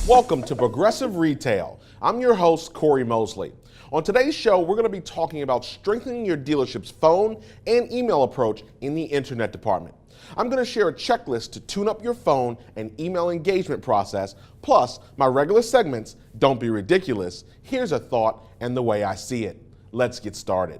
Welcome to Progressive Retail. I'm your host, Cory Mosley. On today's show, we're going to be talking about strengthening your dealership's phone and email approach in the internet department. I'm going to share a checklist to tune up your phone and email engagement process, plus my regular segments, Don't Be Ridiculous, Here's a Thought, and the Way I See It. Let's get started.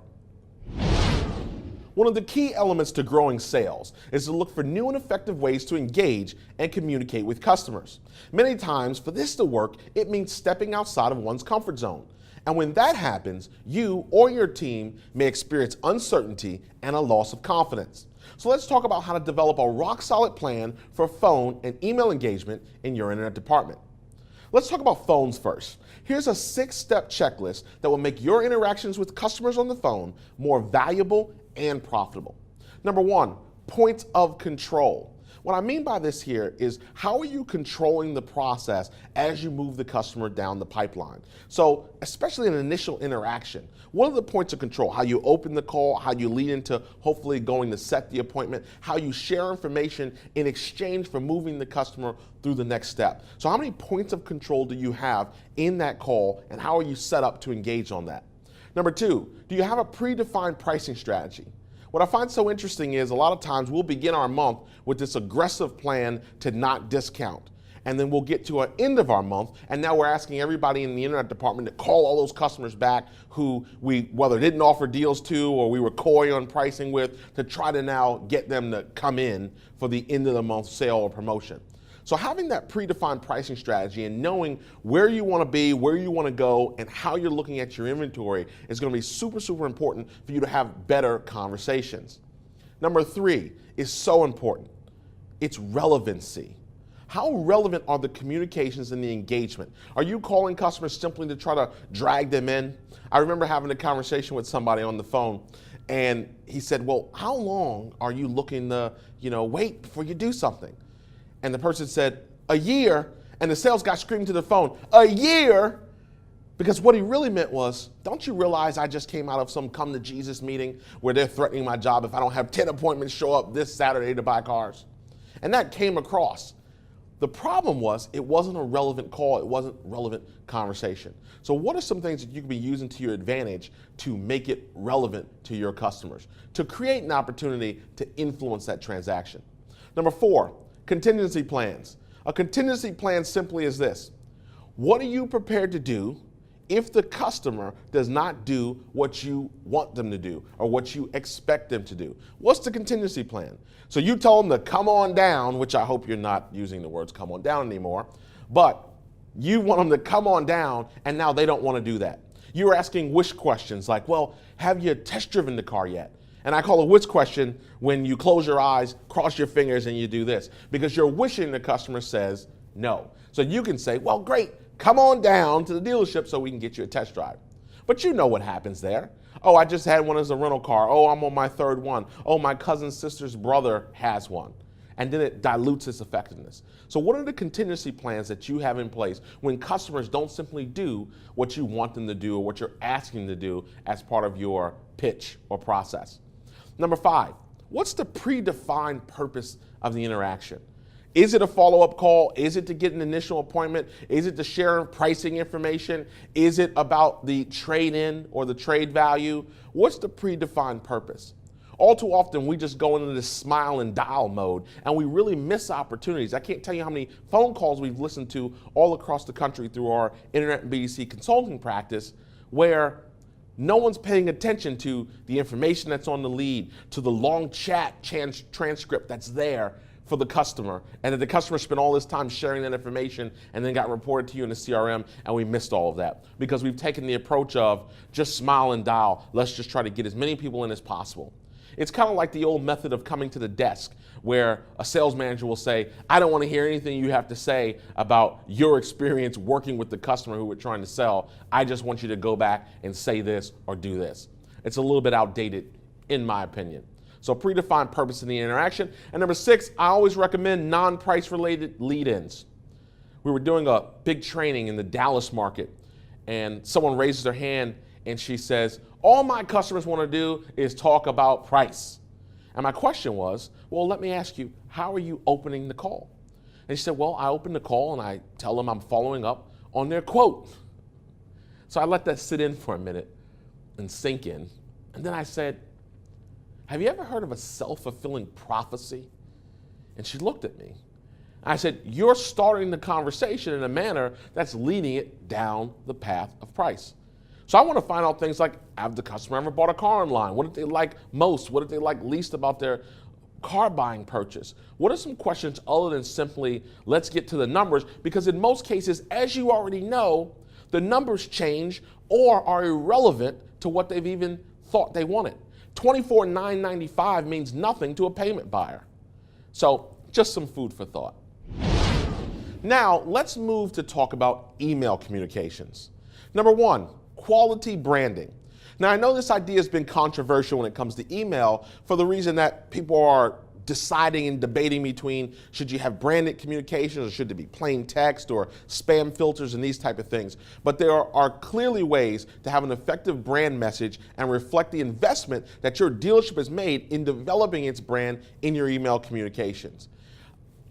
One of the key elements to growing sales is to look for new and effective ways to engage and communicate with customers. Many times, for this to work, it means stepping outside of one's comfort zone. And when that happens, you or your team may experience uncertainty and a loss of confidence. So let's talk about how to develop a rock-solid plan for phone and email engagement in your internet department. Let's talk about phones first. Here's a 6-step checklist that will make your interactions with customers on the phone more valuable and profitable. Number 1, points of control. What I mean by this here is, how are you controlling the process as you move the customer down the pipeline? So especially an initial interaction, what are the points of control? How you open the call, how you lead into hopefully going to set the appointment, how you share information in exchange for moving the customer through the next step. So how many points of control do you have in that call, and how are you set up to engage on that? Number 2, do you have a predefined pricing strategy? What I find so interesting is a lot of times we'll begin our month with this aggressive plan to not discount. And then we'll get to an end of our month, and now we're asking everybody in the internet department to call all those customers back who we whether didn't offer deals to or we were coy on pricing with, to try to now get them to come in for the end of the month sale or promotion. So having that predefined pricing strategy and knowing where you want to be, where you want to go, and how you're looking at your inventory is going to be super, super important for you to have better conversations. Number 3 is so important. It's relevancy. How relevant are the communications and the engagement? Are you calling customers simply to try to drag them in? I remember having a conversation with somebody on the phone, and he said, well, how long are you looking to, wait before you do something? And the person said, a year, and the sales guy screamed to the phone, a year? Because what he really meant was, don't you realize I just came out of some come to Jesus meeting where they're threatening my job if I don't have 10 appointments show up this Saturday to buy cars? And that came across. The problem was, it wasn't a relevant call, it wasn't relevant conversation. So what are some things that you can be using to your advantage to make it relevant to your customers, to create an opportunity to influence that transaction? Number 4, contingency plans. A contingency plan simply is this: what are you prepared to do if the customer does not do what you want them to do or what you expect them to do? What's the contingency plan? So you tell them to come on down, which I hope you're not using the words come on down anymore, but you want them to come on down, and now they don't want to do that. You're asking wish questions like, well, have you test driven the car yet? And I call a wish question when you close your eyes, cross your fingers, and you do this, because you're wishing the customer says no. So you can say, well, great, come on down to the dealership so we can get you a test drive. But you know what happens there. Oh, I just had one as a rental car. Oh, I'm on my 3rd one. Oh, my cousin's sister's brother has one. And then it dilutes its effectiveness. So what are the contingency plans that you have in place when customers don't simply do what you want them to do or what you're asking them to do as part of your pitch or process? Number 5, what's the predefined purpose of the interaction? Is it a follow-up call? Is it to get an initial appointment? Is it to share pricing information? Is it about the trade-in or the trade value? What's the predefined purpose? All too often, we just go into this smile and dial mode, and we really miss opportunities. I can't tell you how many phone calls we've listened to all across the country through our internet and BDC consulting practice where no one's paying attention to the information that's on the lead, to the long chat transcript that's there for the customer, and that the customer spent all this time sharing that information and then got reported to you in the CRM, and we missed all of that because we've taken the approach of just smile and dial. Let's just try to get as many people in as possible. It's kind of like the old method of coming to the desk where a sales manager will say, I don't want to hear anything you have to say about your experience working with the customer who we're trying to sell. I just want you to go back and say this or do this. It's a little bit outdated, in my opinion. So predefined purpose in the interaction. And number 6, I always recommend non-price related lead-ins. We were doing a big training in the Dallas market, and someone raises their hand and she says, all my customers want to do is talk about price. And my question was, well, let me ask you, how are you opening the call? And she said, well, I open the call and I tell them I'm following up on their quote. So I let that sit in for a minute and sink in. And then I said, have you ever heard of a self-fulfilling prophecy? And she looked at me. I said, you're starting the conversation in a manner that's leading it down the path of price. So I want to find out things like, have the customer ever bought a car online? What did they like most? What did they like least about their car buying purchase? What are some questions other than simply, let's get to the numbers? Because in most cases, as you already know, the numbers change or are irrelevant to what they've even thought they wanted. $24,995 means nothing to a payment buyer. So just some food for thought. Now, let's move to talk about email communications. Number one, quality branding. Now, I know this idea has been controversial when it comes to email for the reason that people are deciding and debating between should you have branded communications or should it be plain text or spam filters and these type of things. But there are clearly ways to have an effective brand message and reflect the investment that your dealership has made in developing its brand in your email communications.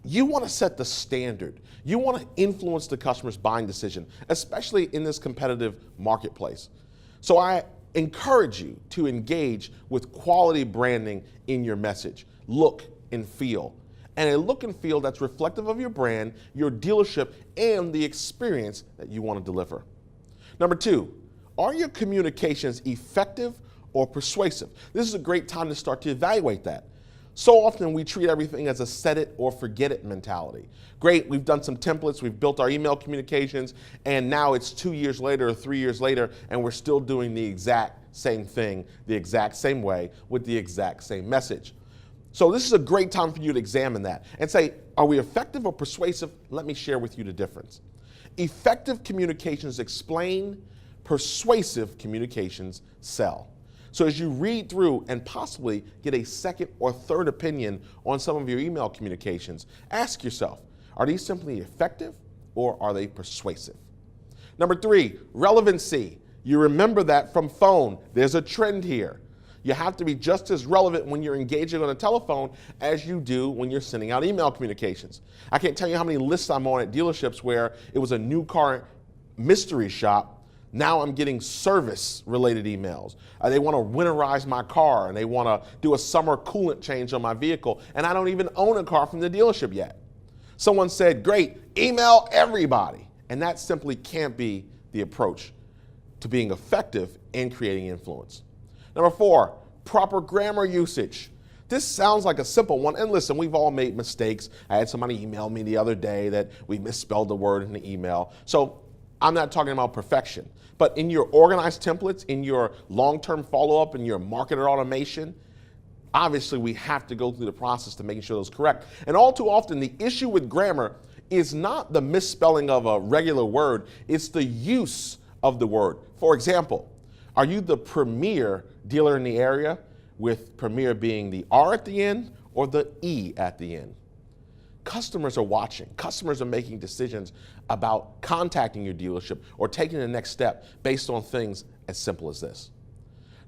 You want to set the standard. You want to influence the customer's buying decision, especially in this competitive marketplace. So I encourage you to engage with quality branding in your message. Look and feel. And a look and feel that's reflective of your brand, your dealership, and the experience that you want to deliver. Number two, are your communications effective or persuasive? This is a great time to start to evaluate that. So often we treat everything as a set it or forget it mentality. Great, we've done some templates, we've built our email communications, and now it's 2 years later or 3 years later, and we're still doing the exact same thing, the exact same way, with the exact same message. So this is a great time for you to examine that and say, are we effective or persuasive? Let me share with you the difference. Effective communications explain, persuasive communications sell. So as you read through and possibly get a second or third opinion on some of your email communications, ask yourself, are these simply effective or are they persuasive? Number three, relevancy. You remember that from phone. There's a trend here. You have to be just as relevant when you're engaging on a telephone as you do when you're sending out email communications. I can't tell you how many lists I'm on at dealerships where it was a new car mystery shop. Now I'm getting service-related emails. They want to winterize my car, and they want to do a summer coolant change on my vehicle, and I don't even own a car from the dealership yet. Someone said, great, email everybody. And that simply can't be the approach to being effective in creating influence. Number four, proper grammar usage. This sounds like a simple one, and listen, we've all made mistakes. I had somebody email me the other day that we misspelled the word in the email. So I'm not talking about perfection, but in your organized templates, in your long-term follow-up, in your marketer automation, obviously we have to go through the process to making sure it's correct. And all too often, the issue with grammar is not the misspelling of a regular word, it's the use of the word. For example, are you the premier dealer in the area, with premier being the R at the end or the E at the end? Customers are watching. Customers are making decisions about contacting your dealership or taking the next step based on things as simple as this.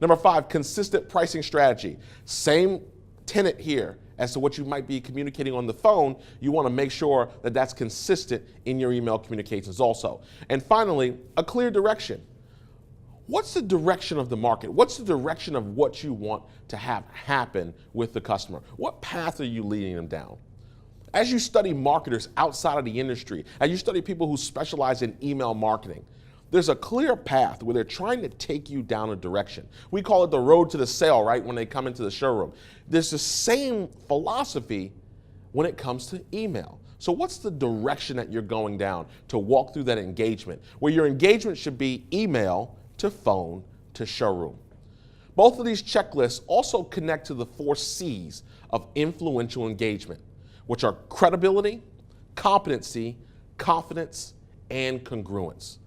Number five, consistent pricing strategy. Same tenet here as to what you might be communicating on the phone. You want to make sure that that's consistent in your email communications also. And finally, a clear direction. What's the direction of the market? What's the direction of what you want to have happen with the customer? What path are you leading them down? As you study marketers outside of the industry, as you study people who specialize in email marketing, there's a clear path where they're trying to take you down a direction. We call it the road to the sale, right, when they come into the showroom. There's the same philosophy when it comes to email. So what's the direction that you're going down to walk through that engagement, where your engagement should be email to phone to showroom? Both of these checklists also connect to the 4 C's of influential engagement, which are credibility, competency, confidence, and congruence.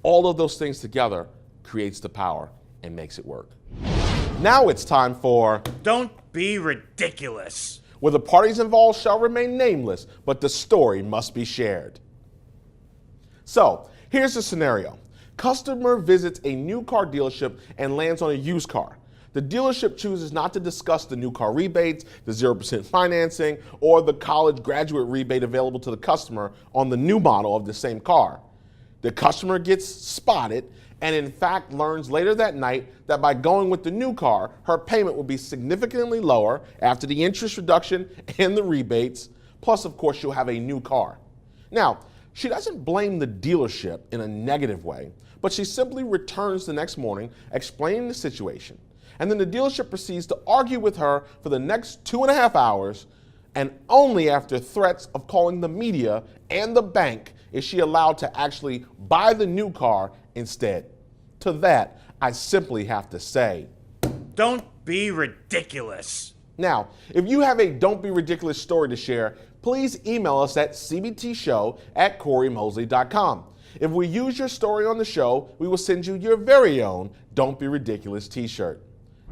All of those things together creates the power and makes it work. Now it's time for Don't Be Ridiculous, where the parties involved shall remain nameless, but the story must be shared. So here's the scenario. Customer visits a new car dealership and lands on a used car. The dealership chooses not to discuss the new car rebates, the 0% financing, or the college graduate rebate available to the customer on the new model of the same car. The customer gets spotted and in fact learns later that night that by going with the new car, her payment will be significantly lower after the interest reduction and the rebates, plus of course she'll have a new car. Now, she doesn't blame the dealership in a negative way, but she simply returns the next morning explaining the situation. And then the dealership proceeds to argue with her for the next 2.5 hours, and only after threats of calling the media and the bank is she allowed to actually buy the new car instead. To that, I simply have to say, Don't be ridiculous. Now, if you have a Don't Be Ridiculous story to share, please email us at cbtshow@corymosley.com. If we use your story on the show, we will send you your very own Don't Be Ridiculous t-shirt.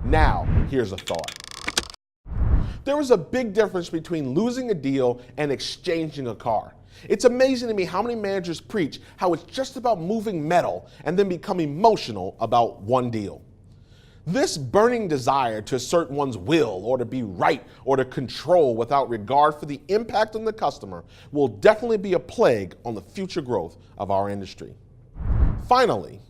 Now, here's a thought. There is a big difference between losing a deal and exchanging a car. It's amazing to me how many managers preach how it's just about moving metal and then become emotional about one deal. This burning desire to assert one's will or to be right or to control without regard for the impact on the customer will definitely be a plague on the future growth of our industry. Finally,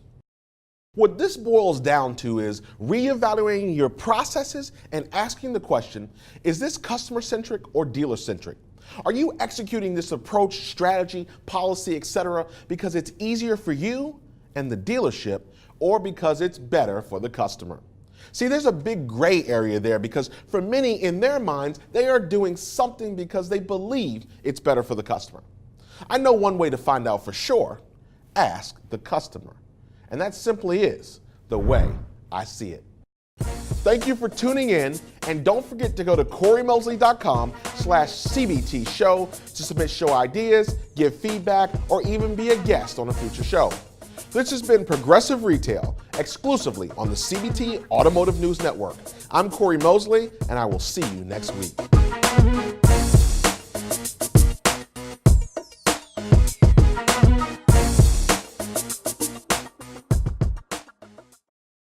what this boils down to is reevaluating your processes and asking the question, is this customer-centric or dealer-centric? Are you executing this approach, strategy, policy, etc. because it's easier for you and the dealership or because it's better for the customer? See, there's a big gray area there because for many in their minds, they are doing something because they believe it's better for the customer. I know one way to find out for sure. Ask the customer. And that simply is the way I see it. Thank you for tuning in, and don't forget to go to corymosley.com/CBT show to submit show ideas, give feedback, or even be a guest on a future show. This has been Progressive Retail, exclusively on the CBT Automotive News Network. I'm Cory Mosley, and I will see you next week.